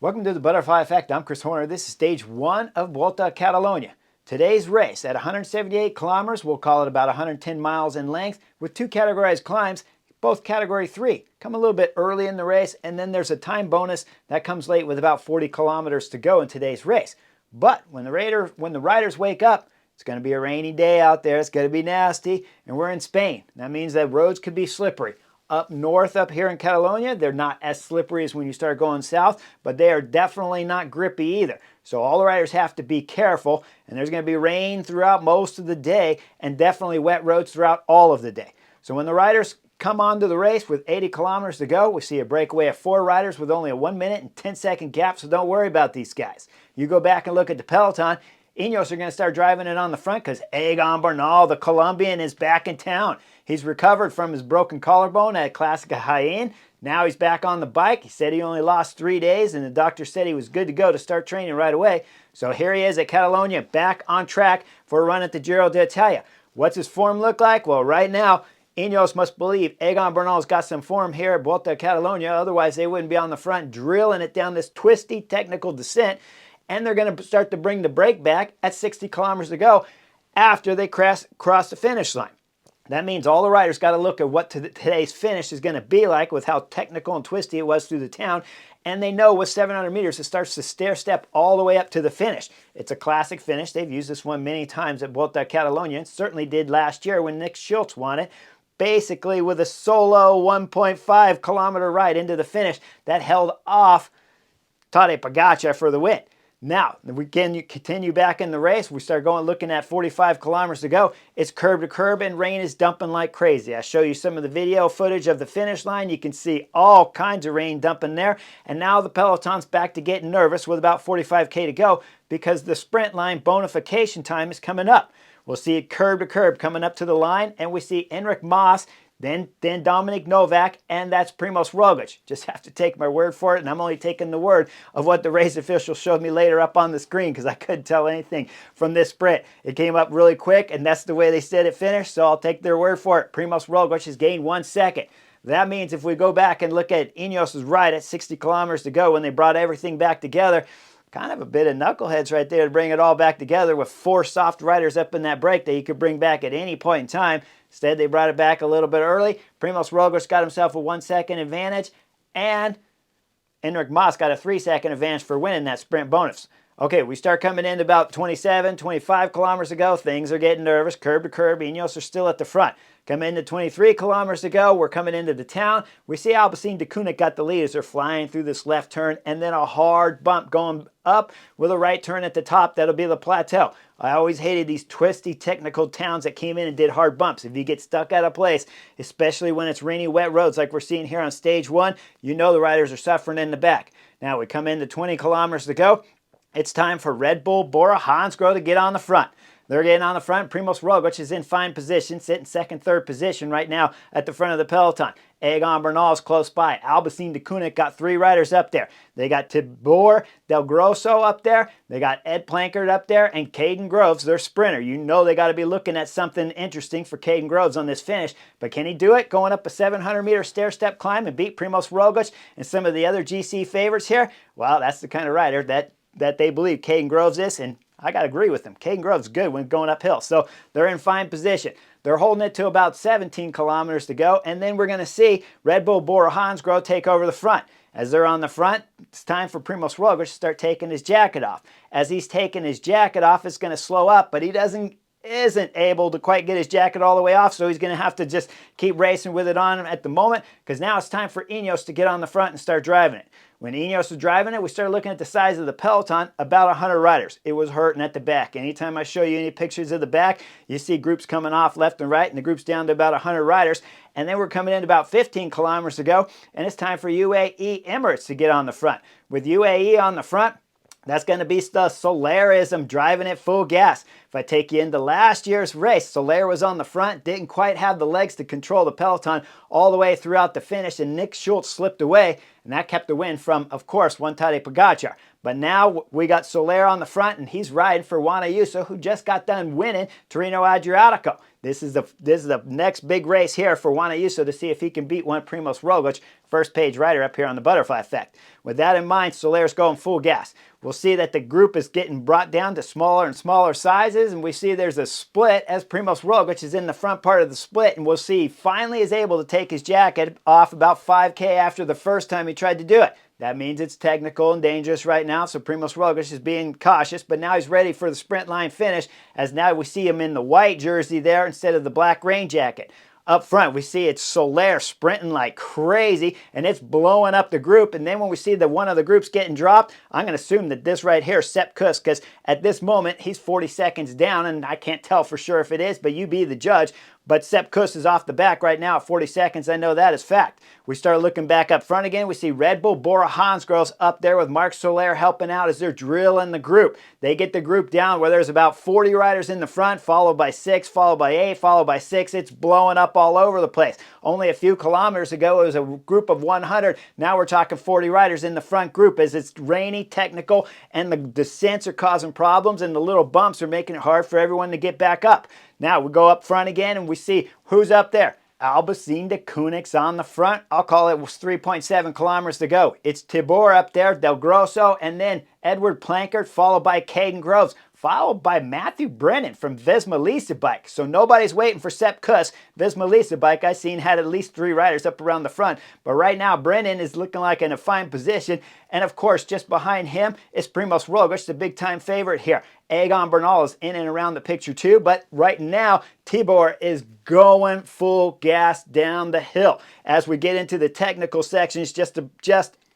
Welcome to the Butterfly Effect. I'm Chris Horner. This is stage one of Volta a Catalunya. Today's race at 178 kilometers, we'll call it about 110 miles in length, with two categorized climbs, both category 3. Come a little bit early in the race, and then there's a time bonus that comes late with about 40 kilometers to go in today's race. But when the riders wake up, it's going to be a rainy day out there. It's going to be nasty, and we're in Spain. That means that roads could be slippery. Up north, up here in Catalonia, they're not as slippery as when you start going south, but they are definitely not grippy either. So all the riders have to be careful, and there's going to be rain throughout most of the day and definitely wet roads throughout all of the day. So when the riders come onto the race with 80 kilometers to go, we see a breakaway of 4 riders with only a 1 minute and 10-second gap, so don't worry about these guys. You go back and look at the peloton, Ineos are going to start driving it on the front because Egan Bernal, the Colombian, is back in town. He's recovered from his broken collarbone at Clásica Jaén. Now he's back on the bike. He said he only lost 3 days, and the doctor said he was good to go to start training right away. So here he is at Catalonia, back on track for a run at the Giro d'Italia. What's his form look like? Well, right now, Ineos must believe Egan Bernal's got some form here at Volta a Catalunya. Otherwise, they wouldn't be on the front drilling it down this twisty technical descent. And they're going to start to bring the brake back at 60 kilometers to go after they cross the finish line. That means all the riders got to look at what today's finish is going to be like with how technical and twisty it was through the town. And they know with 700 meters, it starts to stair step all the way up to the finish. It's a classic finish. They've used this one many times at Volta a Catalunya. And certainly did last year when Nick Schultz won it. Basically with a solo 1.5 kilometer ride into the finish that held off Tadej Pogačar for the win. Now, we can continue back in the race. We start looking at 45 kilometers to go. It's curb to curb and rain is dumping like crazy. I show you some of the video footage of the finish line. You can see all kinds of rain dumping there. And now the peloton's back to getting nervous with about 45K to go because the sprint line bonification time is coming up. We'll see it curb to curb coming up to the line, and we see Enric Mas, then Dominic Novak, and that's Primož Roglič. Just have to take my word for it, and I'm only taking the word of what the race official showed me later up on the screen because I couldn't tell anything from this sprint. It came up really quick, and that's the way they said it finished, so I'll take their word for it. Primož Roglič has gained 1 second. That means if we go back and look at Ineos' ride at 60 kilometers to go when they brought everything back together, kind of a bit of knuckleheads right there to bring it all back together with 4 soft riders up in that break that you could bring back at any point in time. Instead, they brought it back a little bit early. Primož Roglič got himself a 1 second advantage, and Enric Mas got a 3 second advantage for winning that sprint bonus. Okay, we start coming in about 27, 25 kilometers to go. Things are getting nervous. Curb to curb. Ineos are still at the front. Come into 23 kilometers to go. We're coming into the town. We see Albacete de Koenig got the lead as they're flying through this left turn, and then a hard bump going up with a right turn at the top. That'll be the plateau. I always hated these twisty technical towns that came in and did hard bumps. If you get stuck out of place, especially when it's rainy, wet roads like we're seeing here on stage 1, you know the riders are suffering in the back. Now we come into 20 kilometers to go. It's time for Red Bull Bora Hansgrohe to get on the front. They're getting on the front. Primož Roglič is in fine position, sitting second, third position right now at the front of the peloton. Egan Bernal is close by. Albacete de Koenig got 3 riders up there. They got Tibor Del Grosso up there. They got Ed Plankert up there, and Caden Groves, their sprinter. You know they got to be looking at something interesting for Caden Groves on this finish. But can he do it? Going up a 700-meter stair-step climb and beat Primož Roglič and some of the other GC favorites here? Well, that's the kind of rider that they believe Caden Groves is, and I got to agree with them. Caden Groves is good when going uphill, so they're in fine position. They're holding it to about 17 kilometers to go, and then we're going to see Red Bull Bora Hansgrohe take over the front. As they're on the front, it's time for Primož Roglič to start taking his jacket off. As he's taking his jacket off, it's going to slow up, but he isn't able to quite get his jacket all the way off, so he's going to have to just keep racing with it on at the moment because now it's time for Ineos to get on the front and start driving it. When Ineos was driving it, we started looking at the size of the peloton, about 100 riders. It was hurting at the back. Anytime I show you any pictures of the back, you see groups coming off left and right, and the group's down to about 100 riders. And then we're coming in about 15 kilometers to go, and it's time for UAE Emirates to get on the front. With UAE on the front, that's going to be the Solarism driving it full gas. If I take you into last year's race, Soler was on the front, didn't quite have the legs to control the peloton all the way throughout the finish, and Nick Schultz slipped away, and that kept the win from, of course, one Tadej Pogacar. But now we got Soler on the front, and he's riding for Juan Ayuso, who just got done winning Torino Adriatico. This is the next big race here for Juan Ayuso to see if he can beat one Primož Roglič, first page rider up here on the Butterfly Effect. With that in mind, Soler's going full gas. We'll see that the group is getting brought down to smaller and smaller sizes, and we see there's a split as Primož Roglič is in the front part of the split, and we'll see he finally is able to take his jacket off about 5K after the first time he tried to do it. That means it's technical and dangerous right now, so Primož Roglič is being cautious, but now he's ready for the sprint line finish, as now we see him in the white jersey there instead of the black rain jacket. Up front, we see it's Soler sprinting like crazy, and it's blowing up the group. And then when we see that one of the groups getting dropped, I'm going to assume that this right here is Sepp Kuss, because at this moment, he's 40 seconds down, and I can't tell for sure if it is, but you be the judge. But Sepp Kuss is off the back right now at 40 seconds. I know that is fact. We start looking back up front again. We see Red Bull Bora Hansgrohe up there with Marc Soler helping out as they're drilling the group. They get the group down where there's about 40 riders in the front, followed by 6, followed by 8, followed by 6. It's blowing up all over the place. Only a few kilometers ago, it was a group of 100. Now we're talking 40 riders in the front group as it's rainy, technical, and the descents are causing problems, and the little bumps are making it hard for everyone to get back up. Now we go up front again, and we see who's up there. Alpecin de Koenig's on the front. I'll call it 3.7 kilometers to go. It's Tibor up there, Del Grosso, and then Edward Plankert, followed by Caden Groves, followed by Matthew Brennan from Visma Lease Bike. So nobody's waiting for Sepp Kuss. Visma Lease Bike, I seen, had at least 3 riders up around the front. But right now, Brennan is looking like in a fine position. And of course, just behind him is Primož Roglič, the big-time favorite here. Egan Bernal is in and around the picture too. But right now, Tibor is going full gas down the hill. As we get into the technical sections, just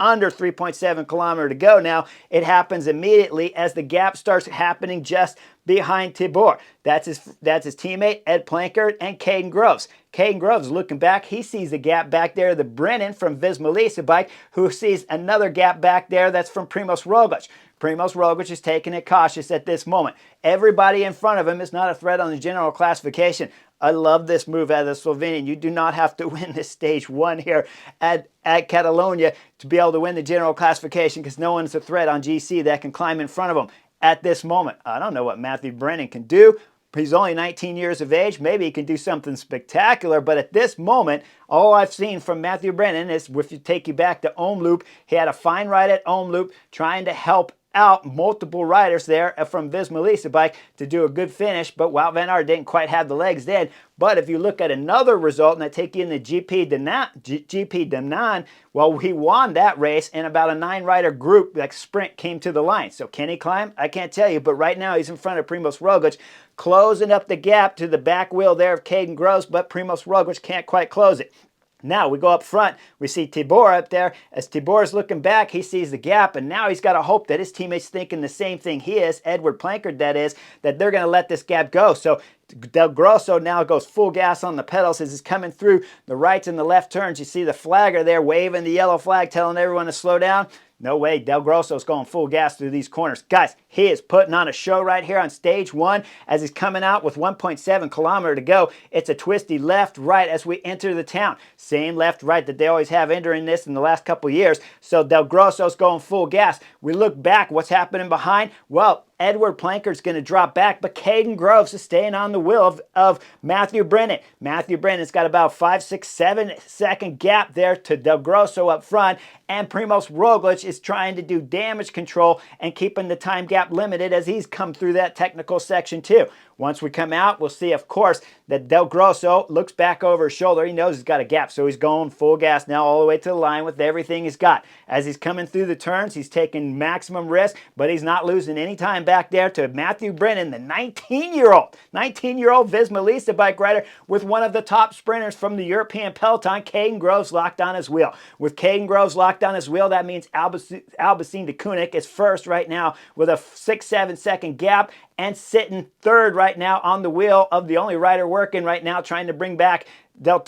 under 3.7 kilometer to go now, it happens immediately as the gap starts happening just behind Tibor. That's his teammate, Ed Plankert, and Caden Groves. Caden Groves looking back, he sees a gap back there, the Brennan from Visma Lease Bike, who sees another gap back there that's from Primož Roglič. Primož Roglič is taking it cautious at this moment. Everybody in front of him is not a threat on the general classification. I love this move out of the Slovenian. You do not have to win this stage 1 here at Catalonia to be able to win the general classification, because no one's a threat on GC that can climb in front of him at this moment. I don't know what Matthew Brennan can do. He's only 19 years of age. Maybe he can do something spectacular, but at this moment, all I've seen from Matthew Brennan is, if you take you back to Omloop, he had a fine ride at Omloop trying to help out multiple riders there from Visma Lease Bike to do a good finish, but Wout van Aert didn't quite have the legs then. But if you look at another result, and I take you in the GP Danone, well, he won that race, and about a 9-rider group, like sprint, came to the line. So can he climb? I can't tell you, but right now he's in front of Primož Roglič, closing up the gap to the back wheel there of Caden Groves, but Primož Roglič can't quite close it. Now we go up front, we see Tibor up there. As Tibor's looking back, he sees the gap, and now he's got to hope that his teammates thinking the same thing he is, Edward Plankert that is, that they're going to let this gap go. So Del Grosso now goes full gas on the pedals as he's coming through the right and the left turns. You see the flagger there waving the yellow flag, telling everyone to slow down. No way, Del Grosso's going full gas through these corners. Guys, he is putting on a show right here on stage 1 as he's coming out with 1.7 kilometer to go. It's a twisty left-right as we enter the town. Same left-right that they always have entering this in the last couple years. So Del Grosso's going full gas. We look back, what's happening behind? Well, Edward Plankert's going to drop back, but Caden Groves is staying on the wheel of Matthew Brennan. Matthew Brennan's got about 5, 6, 7 second gap there to Del Grosso up front, and Primož Roglič is trying to do damage control and keeping the time gap limited as he's come through that technical section too. Once we come out, we'll see, of course, that Del Grosso looks back over his shoulder. He knows he's got a gap, so he's going full gas now all the way to the line with everything he's got. As he's coming through the turns, he's taking maximum risk, but he's not losing any time back there to Matthew Brennan, the 19-year-old Visma Lease Bike rider with one of the top sprinters from the European peloton, Caden Groves, locked on his wheel. With Caden Groves locked on his wheel, that means Alpecin de Koenig is first right now with a 6-7 second gap, and sitting third right now on the wheel of the only rider working right now trying to bring back Del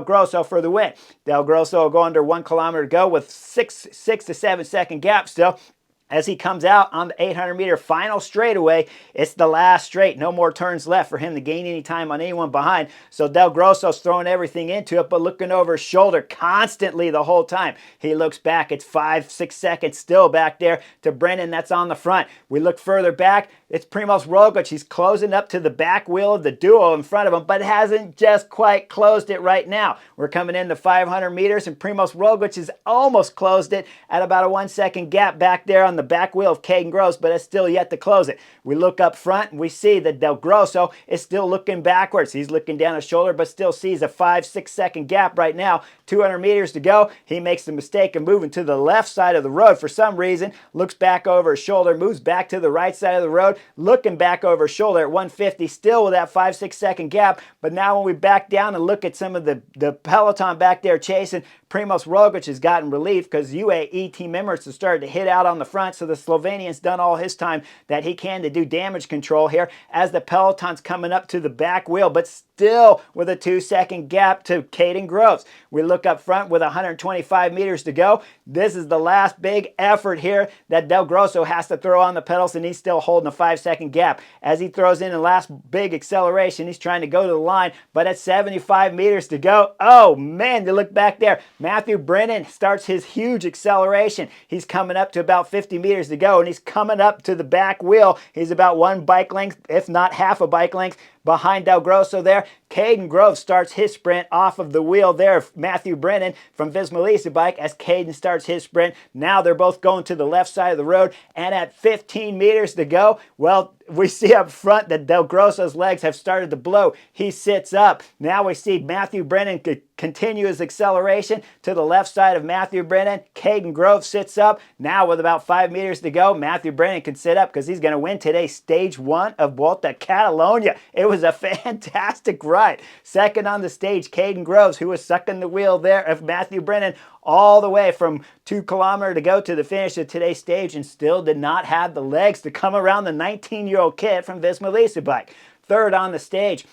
Grosso for the win. Del Grosso will go under 1 kilometer to go with 6 to 7 second gap still. As he comes out on the 800-meter final straightaway, it's the last straight. No more turns left for him to gain any time on anyone behind. So Del Grosso's throwing everything into it, but looking over his shoulder constantly the whole time. He looks back. It's 5-6 seconds still back there to Brennan. That's on the front. We look further back. It's Primož Roglič. He's closing up to the back wheel of the duo in front of him, but hasn't just quite closed it right now. We're coming into 500 meters, and Primož Roglič has almost closed it at about a 1-second gap back there on the back wheel of Caden Groves, but it's still yet to close it. We look up front, and we see that Del Grosso is still looking backwards. He's looking down his shoulder, but still sees a 5-6 second gap right now. 200 meters to go. He makes the mistake of moving to the left side of the road for some reason, looks back over his shoulder, moves back to the right side of the road, looking back over his shoulder at 150, still with that 5-6 second gap. But now when we back down and look at some of the peloton back there chasing, Primož Roglič has gotten relief because UAE team members have started to hit out on the front, so the Slovenian's done all his time that he can to do damage control here as the peloton's coming up to the back wheel, but still with a 2-second gap to Caden Groves. We look up front with 125 meters to go. This is the last big effort here that Del Grosso has to throw on the pedals, and he's still holding a 5-second gap. As he throws in the last big acceleration, he's trying to go to the line, but at 75 meters to go, oh man, you look back there. Matthew Brennan starts his huge acceleration. He's coming up to about 50 meters to go, and he's coming up to the back wheel. He's about one bike length, if not half a bike length, behind Del Grosso there. Caden Groves starts his sprint off of the wheel there of Matthew Brennan from Visma Lease Bike as Caden starts his sprint. Now they're both going to the left side of the road, and at 15 meters to go, well, we see up front that Del Grosso's legs have started to blow. He sits up. Now we see Matthew Brennan continue his acceleration to the left side of Matthew Brennan. Caden Groves sits up. Now with about 5 meters to go, Matthew Brennan can sit up because he's going to win today stage 1 of Volta Catalonia. It was a fantastic ride. Second on the stage, Caden Groves, who was sucking the wheel there of Matthew Brennan all the way from 2 kilometers to go to the finish of today's stage, and still did not have the legs to come around the 19-year-old kid from Visma Lease Bike. Third on the stage,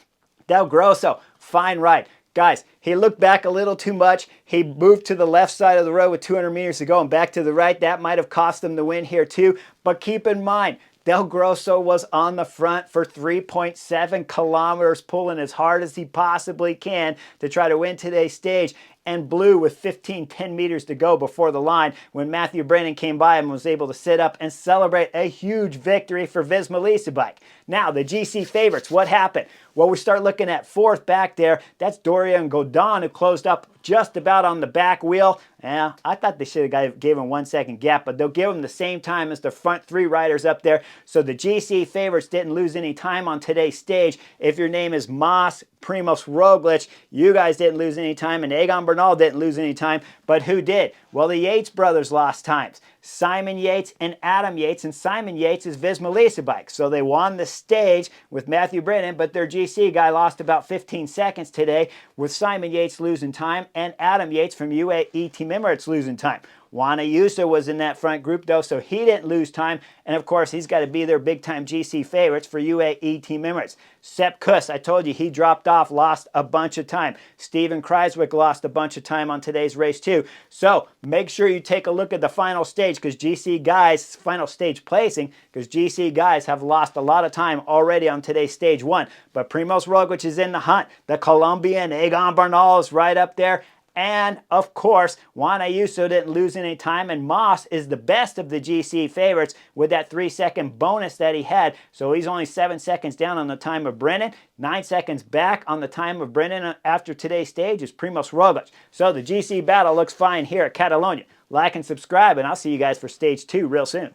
Del Grosso. Fine ride. Guys, he looked back a little too much. He moved to the left side of the road with 200 meters to go and back to the right. That might have cost him the win here too. But keep in mind, Del Grosso was on the front for 3.7 kilometers, pulling as hard as he possibly can to try to win today's stage, and blew with 10 meters to go before the line when Matthew Brennan came by and was able to sit up and celebrate a huge victory for Visma Lease Bike. Now, the GC favorites, what happened? Well, we start looking at fourth back there. That's Dorian Godin, who closed up just about on the back wheel. Yeah, I thought they should have gave him 1 second gap, but they'll give him the same time as the front 3 riders up there. So the GC favorites didn't lose any time on today's stage. If your name is Moss, Primož Roglič, you guys didn't lose any time, and Egan Bernal didn't lose any time. But who did? Well, the Yates brothers lost times. Simon Yates and Adam Yates, and Simon Yates is Visma Lease Bike. So they won the stage with Matthew Brennan, but their GC guy lost about 15 seconds today, with Simon Yates losing time and Adam Yates from UAE Team Emirates losing time. Juan Ayuso was in that front group though, so he didn't lose time. And of course, he's got to be their big-time GC favorites for UAE Team Emirates. Sepp Kuss, I told you, he dropped off, lost a bunch of time. Steven Kruijswijk lost a bunch of time on today's race too. So make sure you take a look at the final stage, because GC guys, final stage placing, because GC guys have lost a lot of time already on today's stage 1. But Primož Roglič is in the hunt. The Colombian Egan Bernal is right up there. And, of course, Juan Ayuso didn't lose any time, and Moss is the best of the GC favorites with that 3-second bonus that he had. So he's only 7 seconds down on the time of Brennan. 9 seconds back on the time of Brennan after today's stage is Primož Roglič. So the GC battle looks fine here at Catalonia. Like and subscribe, and I'll see you guys for stage 2 real soon.